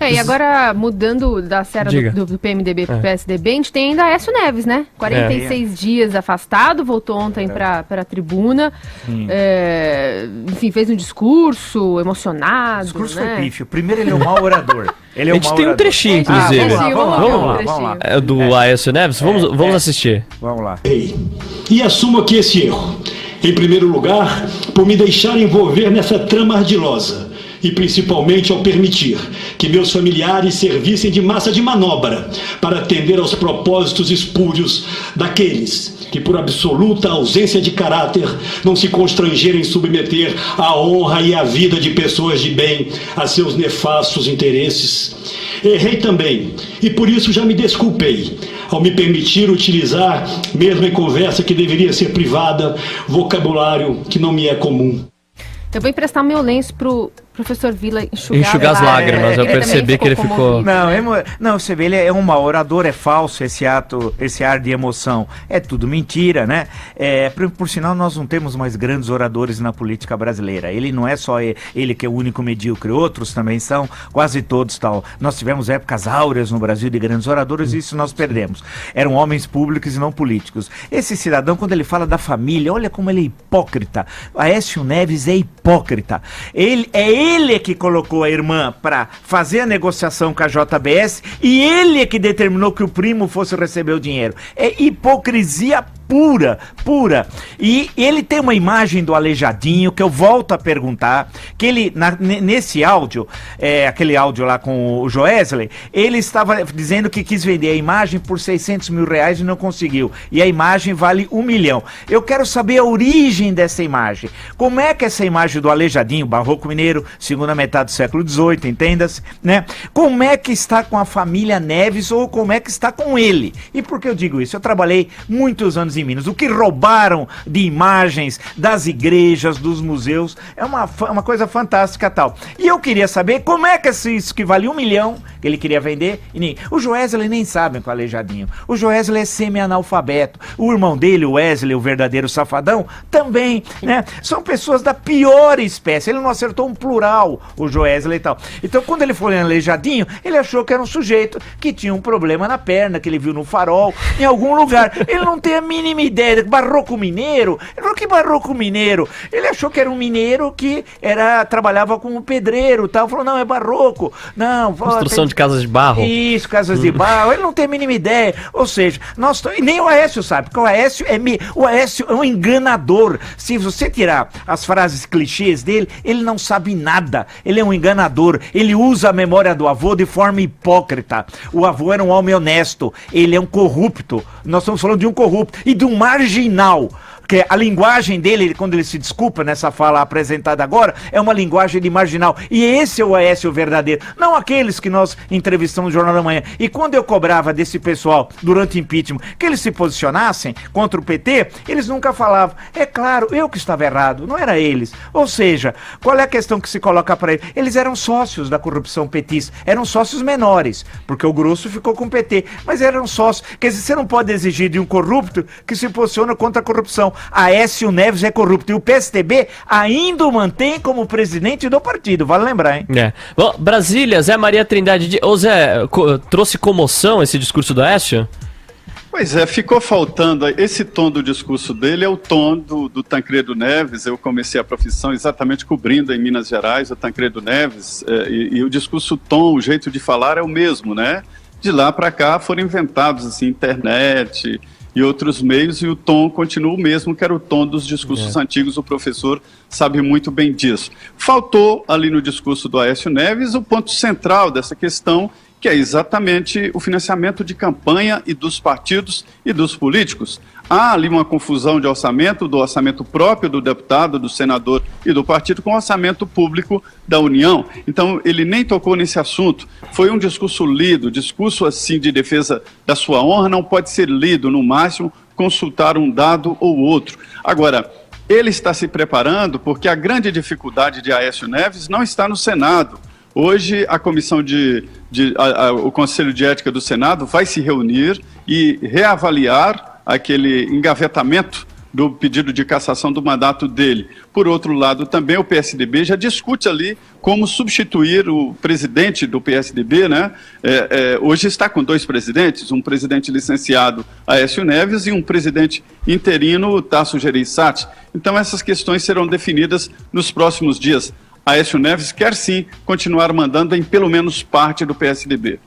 E agora, mudando da série do PMDB pro PSDB, a gente tem ainda Aécio Neves, né? 46 dias afastado, voltou ontem para a tribuna. Enfim, fez um discurso emocionado. O discurso né? foi pífio. Primeiro, ele é um mau orador. A gente tem um trechinho, inclusive. Vamos lá. É do Aécio Neves? Vamos assistir. Vamos lá. E assumo aqui esse erro. Em primeiro lugar, por me deixar envolver nessa trama ardilosa. E principalmente ao permitir que meus familiares servissem de massa de manobra para atender aos propósitos espúrios daqueles que, por absoluta ausência de caráter, não se constrangeram em submeter a honra e a vida de pessoas de bem a seus nefastos interesses. Errei também, e por isso já me desculpei, ao me permitir utilizar, mesmo em conversa que deveria ser privada, vocabulário que não me é comum. Eu vou emprestar meu lenço pro professor Vila enxugar as lágrimas. Eu percebi que ele ficou... Não, você vê, ele é um mau orador, é falso esse ar de emoção. É tudo mentira, né? Por sinal, nós não temos mais grandes oradores na política brasileira. Ele não é só ele que é o único medíocre, outros também são, quase todos tal. Nós tivemos épocas áureas no Brasil de grandes oradores e isso nós perdemos. Eram homens públicos e não políticos. Esse cidadão, quando ele fala da família, olha como ele é hipócrita. Aécio Neves é hipócrita. Ele é que colocou a irmã para fazer a negociação com a JBS e ele é que determinou que o primo fosse receber o dinheiro. É hipocrisia pura. E ele tem uma imagem do Aleijadinho que eu volto a perguntar, que ele, nesse áudio, aquele áudio lá com o Joesley, ele estava dizendo que quis vender a imagem por R$600 mil e não conseguiu. E a imagem vale R$1 milhão. Eu quero saber a origem dessa imagem. Como é que essa imagem do Aleijadinho, barroco mineiro, segunda metade do século XVIII, entenda-se, né? Como é que está com a família Neves ou como é que está com ele? E por que eu digo isso? Eu trabalhei muitos anos em Minas. O que roubaram de imagens das igrejas, dos museus, é uma coisa fantástica tal. E eu queria saber como é que isso que vale R$1 milhão, que ele queria vender, o Joesley nem sabe com o Aleijadinho. O Joesley é semi-analfabeto. O irmão dele, o Wesley, o verdadeiro safadão, também, né? São pessoas da pior espécie. Ele não acertou um plural, o Joesley e tal. Então, quando ele foi em Aleijadinho, ele achou que era um sujeito que tinha um problema na perna, que ele viu no farol, em algum lugar. Ele não tem a mínima ideia. Barroco mineiro? Ele falou, que barroco mineiro? Ele achou que era um mineiro que trabalhava como pedreiro e tal. Falou, não, é barroco. Não, construção de casas de barro. Isso, casas de barro. Ele não tem a mínima ideia. Ou seja, nem o Aécio sabe, porque o Aécio é um enganador. Se você tirar as frases clichês dele, ele não sabe nada. Ele é um enganador. Ele usa a memória do avô de forma hipócrita. O avô era um homem honesto. Ele é um corrupto. Nós estamos falando de um corrupto e de um marginal. Porque a linguagem dele, quando ele se desculpa nessa fala apresentada agora, é uma linguagem de marginal. E esse é o Aécio verdadeiro. Não aqueles que nós entrevistamos no Jornal da Manhã. E quando eu cobrava desse pessoal, durante o impeachment, que eles se posicionassem contra o PT, eles nunca falavam. É claro, eu que estava errado, não era eles. Ou seja, qual é a questão que se coloca para eles? Eles eram sócios da corrupção petista. Eram sócios menores, porque o grosso ficou com o PT. Mas eram sócios. Quer dizer, você não pode exigir de um corrupto que se posiciona contra a corrupção. Aécio Neves é corrupto e o PSDB ainda o mantém como presidente do partido, vale lembrar, hein? Bom, Brasília, Zé Maria Trindade, ô Zé, trouxe comoção esse discurso do Aécio? Pois é, ficou faltando, esse tom do discurso dele é o tom do Tancredo Neves. Eu comecei a profissão exatamente cobrindo em Minas Gerais o Tancredo Neves, e o discurso, o tom, o jeito de falar é o mesmo, né? De lá para cá foram inventados, assim, internet e outros meios, e o tom continua o mesmo, que era o tom dos discursos antigos, o professor sabe muito bem disso. Faltou ali no discurso do Aécio Neves o ponto central dessa questão, que é exatamente o financiamento de campanha e dos partidos e dos políticos. Há ali uma confusão de orçamento, do orçamento próprio do deputado, do senador e do partido com o orçamento público da União. Então, ele nem tocou nesse assunto. Foi um discurso lido, discurso assim de defesa da sua honra não pode ser lido, no máximo, consultar um dado ou outro. Agora, ele está se preparando porque a grande dificuldade de Aécio Neves não está no Senado. Hoje, a comissão o Conselho de Ética do Senado vai se reunir e reavaliar aquele engavetamento do pedido de cassação do mandato dele. Por outro lado, também o PSDB já discute ali como substituir o presidente do PSDB, né? Hoje está com 2 presidentes, um presidente licenciado, Aécio Neves, e um presidente interino, Tasso Gereissati. Então essas questões serão definidas nos próximos dias. Aécio Neves quer sim continuar mandando em pelo menos parte do PSDB.